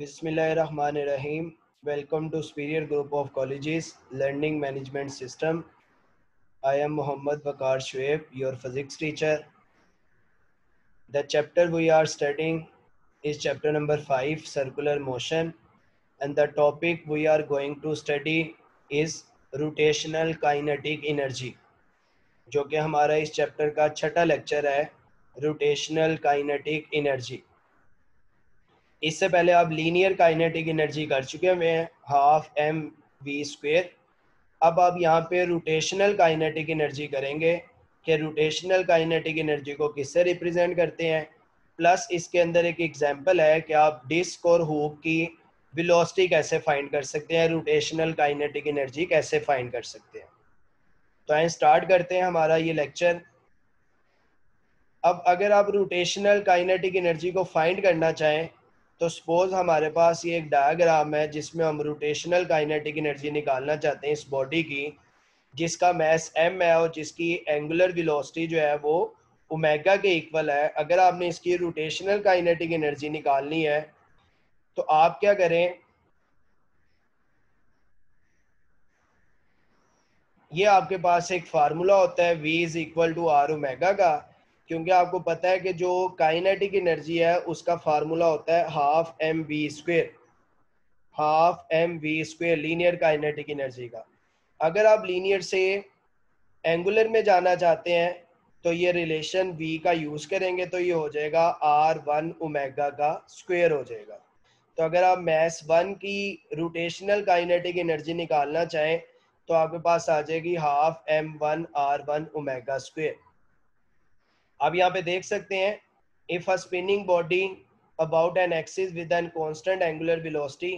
Bismillahirrahmanirrahim. Welcome to Superior Group of Colleges Learning Management System. I am Muhammad Waqar Shoaib, your physics teacher. The chapter we are studying is chapter number 5, Circular Motion, and the topic we are going to study is Rotational Kinetic Energy, जो कि हमारा इस chapter का छठा lecture है, rotational kinetic energy. इससे पहले आप लीनियर काइनेटिक एनर्जी कर चुके हैं, हाफ एम वी स्क्वेयर। अब आप यहाँ पे रोटेशनल काइनेटिक एनर्जी करेंगे कि रोटेशनल काइनेटिक एनर्जी को किससे रिप्रेजेंट करते हैं, प्लस इसके अंदर एक एग्जांपल है कि आप डिस्क और हुक की वेलोसिटी कैसे फाइंड कर सकते हैं, रोटेशनल काइनेटिक एनर्जी कैसे फाइंड कर सकते हैं। तो आइए स्टार्ट करते हैं हमारा ये लेक्चर। अब अगर आप रोटेशनल काइनेटिक एनर्जी को फाइंड करना चाहें तो सपोज हमारे पास ये एक डायग्राम है जिसमें हम रोटेशनल काइनेटिक एनर्जी निकालना चाहते हैं इस बॉडी की, जिसका मास m है और जिसकी एंगुलर वेलोसिटी जो है वो ओमेगा के इक्वल है। अगर आपने इसकी रोटेशनल काइनेटिक एनर्जी निकालनी है तो आप क्या करें, ये आपके पास एक फार्मूला होता है v is equal to R omega का, क्योंकि आपको पता है कि जो काइनेटिक एनर्जी है उसका फार्मूला होता है half M V square, half M V square linear kinetic energy का। अगर आप लीनियर से एंगुलर में जाना चाहते हैं तो ये रिलेशन v का यूज करेंगे, तो ये हो जाएगा r1 ओमेगा का स्क्वायर हो जाएगा। तो अगर आप मास 1 की रोटेशनल काइनेटिक एनर्जी निकालना चाहें तो आपके पास आ जाएगी half m1 r1 omega square. अब यहाँ पे देख सकते हैं, if a spinning body about an axis with an constant angular velocity,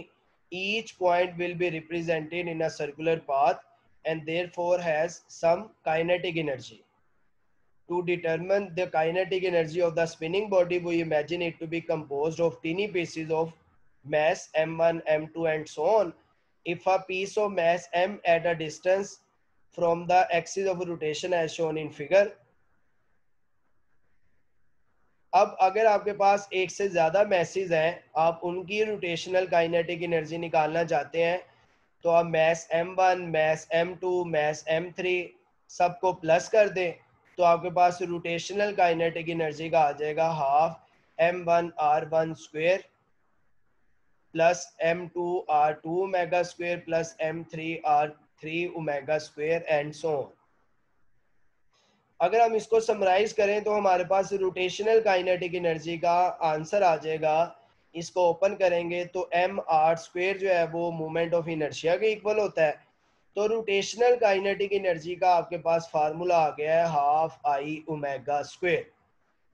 each point will be represented in a circular path and therefore has some kinetic energy. To determine the kinetic energy of the spinning body, we imagine it to be composed of tiny pieces of mass m1, m2 and so on. If a piece of mass m at a distance from the axis of rotation as shown in figure. अब अगर आपके पास एक से ज़्यादा message हैं, आप उनकी rotational kinetic energy निकालना चाहते हैं, तो आप mess m1, mess m2, mess m3 सबको प्लस कर दें, तो आपके पास रोटेशनल काइनेटिक एनर्जी का आ जाएगा half m1 r1 square plus m2 r2 omega square plus m3 r3 omega square and so on. अगर हम इसको समराइज करें तो हमारे पास रोटेशनल काइनेटिक एनर्जी का आंसर आ जाएगा, इसको ओपन करेंगे तो एम आर स्क्वायर जो है वो मोमेंट ऑफ इनर्शिया के इक्वल होता है। तो रोटेशनल काइनेटिक एनर्जी का आपके पास फार्मूला आ गया है हाफ आई ओमेगा स्क्वायर।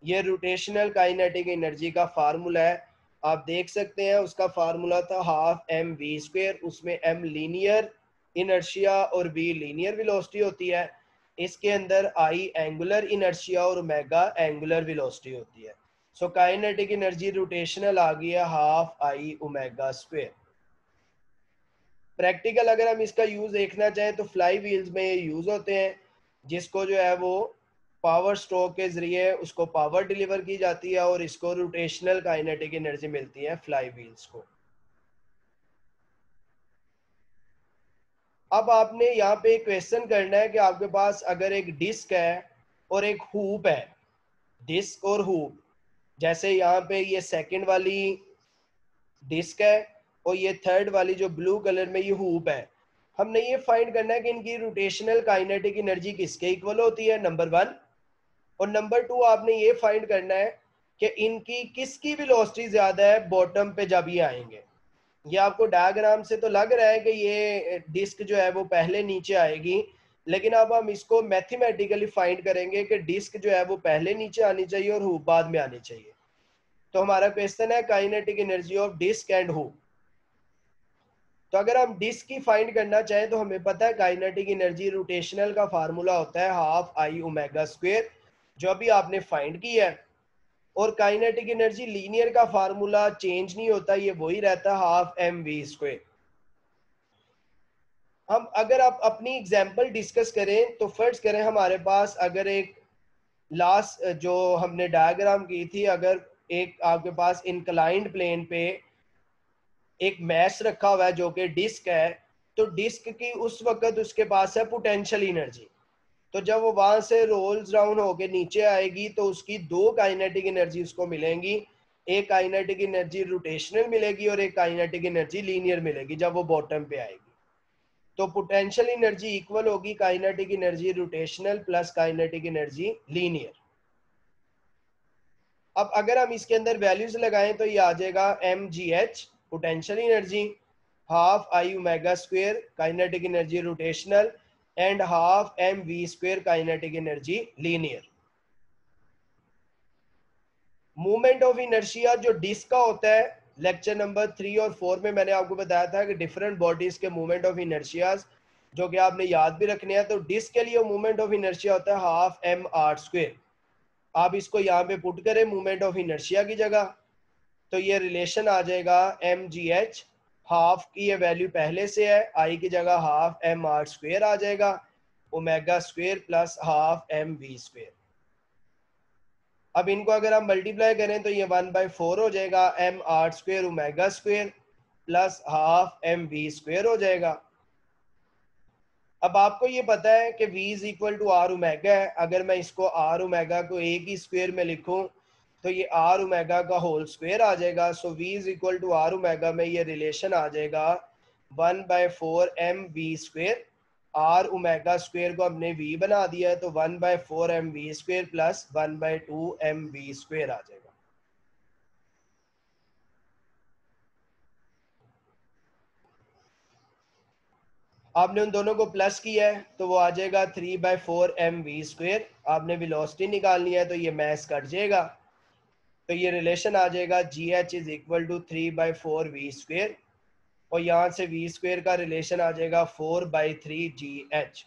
ये रोटेशनल काइनेटिक एनर्जी का फार्मूला है, आप देख सकते हैं उसका फार्मूला था हाफ एम वी स्क्वायर, उसमें एम लीनियर इनर्शिया और वी लीनियर वेलोसिटी होती है, इसके अंदर आई एंगुलर इनर्शिया और ओमेगा एंगुलर वेलोसिटी होती है। सो काइनेटिक एनर्जी रोटेशनल आ गई है half I omega square. Practical अगर हम इसका यूज देखना चाहें तो फ्लाई व्हील्स में ये यूज होते हैं, जिसको जो है वो पावर स्ट्रोक के जरिए उसको पावर डिलीवर की जाती है और इसको रोटेशनल काइनेटिक एनर्जी मिलती है फ्लाई व्हील्स को। अब आपने यहाँ पे क्वेश्चन करना है कि आपके पास अगर एक डिस्क है और एक हुप है, डिस्क और हुप, जैसे यहाँ पे ये सेकंड वाली डिस्क है और ये थर्ड वाली जो ब्लू कलर में ये हुप है, हमने ये फाइंड करना है कि इनकी रोटेशनल काइनेटिक एनर्जी किसके इक्वल होती है, नंबर 1। और नंबर 2 आपने ये फाइंड करना है कि इनकी किसकी वेलोसिटी ज्यादा है बॉटम पे जब ये आएंगे। ये आपको डायग्राम से तो लग रहा है कि ये डिस्क जो है वो पहले नीचे आएगी, लेकिन अब हम इसको मैथमेटिकली फाइंड करेंगे कि डिस्क जो है वो पहले नीचे आनी चाहिए और हुप बाद में आनी चाहिए। तो हमारा क्वेश्चन है kinetic energy of disc and hoop. तो अगर हम डिस्क की फाइंड करना चाहें तो हमें पता है काइनेटिक एनर्जी रोटेशनल का फार्मूला होता है हाफ आई ओमेगा स्क्वायर, जो अभी आपने फाइंड किया है। और काइनेटिक एनर्जी लीनियर का फार्मूला चेंज नहीं होता, ये वही रहता है हाफ एम वी स्क्वायर। हम अगर आप अपनी एग्जांपल डिस्कस करें तो फर्ज करें हमारे पास अगर एक लास्ट जो हमने डायग्राम की थी, अगर एक आपके पास इंक्लाइंड प्लेन पे एक मैश रखा हुआ है जो कि डिस्क है, तो डिस्क की उस वक्त उसके पास है पोटेंशियल एनर्जी। तो जब वो वहां से रोल्स डाउन होके नीचे आएगी तो उसकी दो काइनेटिक एनर्जी उसको मिलेंगी। एक काइनेटिक एनर्जी रोटेशनल मिलेगी और एक काइनेटिक एनर्जी लीनियर मिलेगी जब वो बॉटम पे आएगी। तो पोटेंशियल एनर्जी इक्वल होगी kinetic energy rotational plus kinetic energy linear. अब अगर हम इसके अंदर वैल्यूज लगाएं तो ये आ जाएगा mgh potential energy, half I omega square kinetic energy rotational and half mv square kinetic energy linear. Movement of inertia जो डिस्क का होता है, लेक्चर नंबर 3 और 4 में मैंने आपको बताया था कि डिफरेंट बॉडीज के मूवमेंट ऑफ इनर्शियाज जो कि आपने याद भी रखने हैं। तो डिस्क के लिए मूवमेंट ऑफ इनर्शिया होता है हाफ एम आर स्क्वायर। आप इसको यहाँ पे पुट करें मूवमेंट ऑफ इनर्शिया की जगह, तो ये रिलेशन आ जाएगा एम जी एच, हाफ की ये वैल्यू पहले से है, आई की जगह हाफ एम आर स्क्वायर आ जाएगा, omega square plus half M V square. अब इनको अगर हम मल्टीप्लाई करें तो ये 1/4 हो जाएगा M R square omega square plus half M V square हो जाएगा। अब आपको ये पता है कि v is equal to R omega है। अगर मैं इसको आर ओमेगा को ए की स्क्वायर में लिखूं तो ये आर ओमेगा का होल स्क्वायर आ जाएगा। So v is equal to R omega में ये रिलेशन आ जाएगा 1/4 M V square. R omega square को हमने v बना दिया है तो 1/4 M V square plus 1/2 M V square आ जाएगा। आपने उन दोनों को प्लस किया है तो वो आ जाएगा 3/4 एम वी स्क्वायर। आपने वेलोसिटी निकालनी है तो ये मैथ्स कट जाएगा, तो ये रिलेशन आ जाएगा G H is equal to 3/4 V square और यहाँ से वी स्क्वायर का रिलेशन आ जाएगा 4/3 जी एच।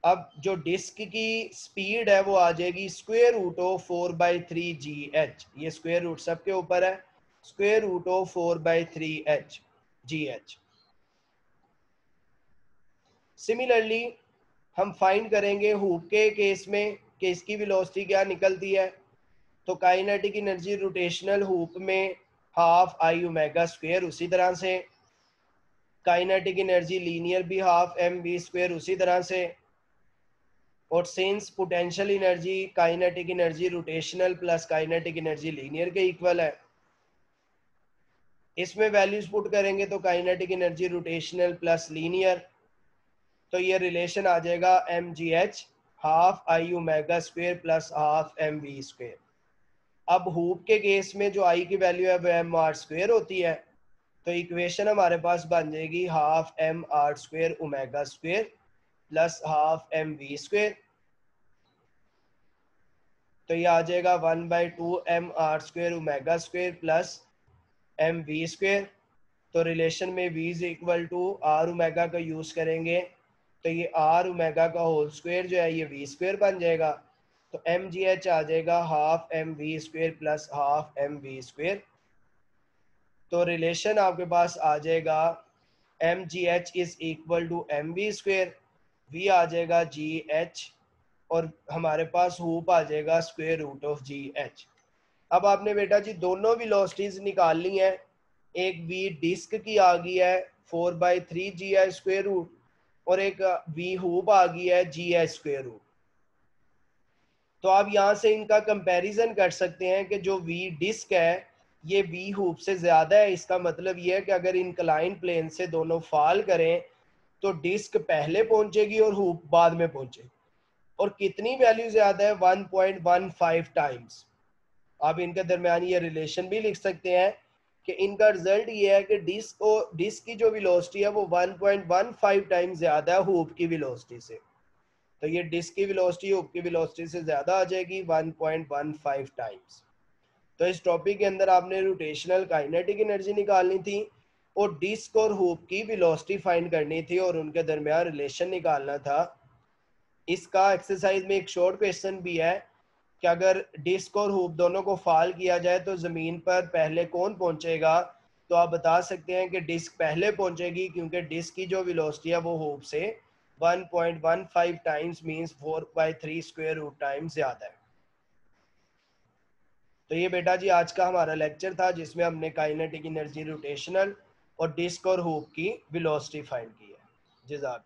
अब जो डिस्क की स्पीड है वो आ जाएगी square root of 4/3 G H. ये स्क्वायर रूट सबके ऊपर है, square root of 4/3 H G H. Similarly हम फाइंड करेंगे हुक के केस में कि इसकी वेलोसिटी क्या निकलती है। तो काइनेटिक एनर्जी रोटेशनल हुक में हाफ आई ओमेगा स्क्वायर, उसी तरह से काइनेटिक एनर्जी लीनियर भी हाफ एम वी स्क्वायर उसी तरह से। और since potential energy kinetic energy rotational plus kinetic energy linear के इक्वल है, इसमें वैल्यूज पुट करेंगे तो kinetic energy rotational plus linear, तो ये रिलेशन आ जाएगा M G H half I omega square plus half M V square. अब हुप के केस में जो आई की वैल्यू है वो एम आर स्क्वायर होती है, तो इक्वेशन हमारे पास बन जाएगी half M R square omega square plus half M V square. तो ये आ जाएगा 1/2 M R square omega square plus M V square. तो रिलेशन में v is equal to R omega का यूज करेंगे तो ये आर ओमेगा का होल स्क्वायर जो है ये वी स्क्वायर बन जाएगा। तो एम जी एच आ जाएगा half M V square plus half M V square. तो रिलेशन आपके पास आ जाएगा M G H is equal to M V square, V आ जाएगा जी एच और हमारे पास हुप आ जाएगा square root of G H. अब आपने बेटा जी दोनों वेलोसिटीज निकालनी है। एक वी डिस्क की आ गई है 4/3 जी एच स्क्वायर रूट और एक वी हुप आ गई है जी एच स्क्वायर रूट। तो आप यहाँ से इनका कंपैरिजन कर सकते हैं कि जो वी डिस्क है ये वी हुप से ज्यादा है। इसका मतलब ये है कि अगर इंक्लाइन प्लेन से दोनों फॉल करें तो डिस्क पहले पहुंचेगी और हुप बाद में पहुंचेगी। और कितनी वैल्यू ज्यादा है, 1.15 टाइम्स। आप इनके दरमियान ये रिलेशन भी लिख सकते हैं कि इनका रिजल्ट ये है कि डिस्क की जो वेलोसिटी है वो 1.15 टाइम्स ज्यादा है हुप की वेलोसिटी से। तो ये डिस्क की वेलोसिटी हुप की वेलोसिटी से ज्यादा आ जाएगी 1.15 टाइम्स। तो इस टॉपिक के अंदर आपने रोटेशनल काइनेटिक एनर्जी निकालनी थी और डिस्क और हुप की वेलोसिटी फाइंड करनी थी और उनके दरमियान रिलेशन निकालना था। इसका एक्सरसाइज में एक शॉर्ट क्वेश्चन भी है कि अगर डिस्क और हुप दोनों को फॉल किया जाए तो जमीन पर पहले कौन पहुंचेगा। तो आप बता सकते हैं कि डिस्क पहले पहुंचेगी क्योंकि डिस्क की जो वेलोसिटी है वो हुप से 1.15 times means 4/3 square root times ज्यादा है। तो ये बेटा जी आज का हमारा लेक्चर था जिसमें हमने काइनेटिक एनर्जी, रोटेशनल और डिस्क और हुक की वेलोसिटी फाइंड की है। जज़ाक।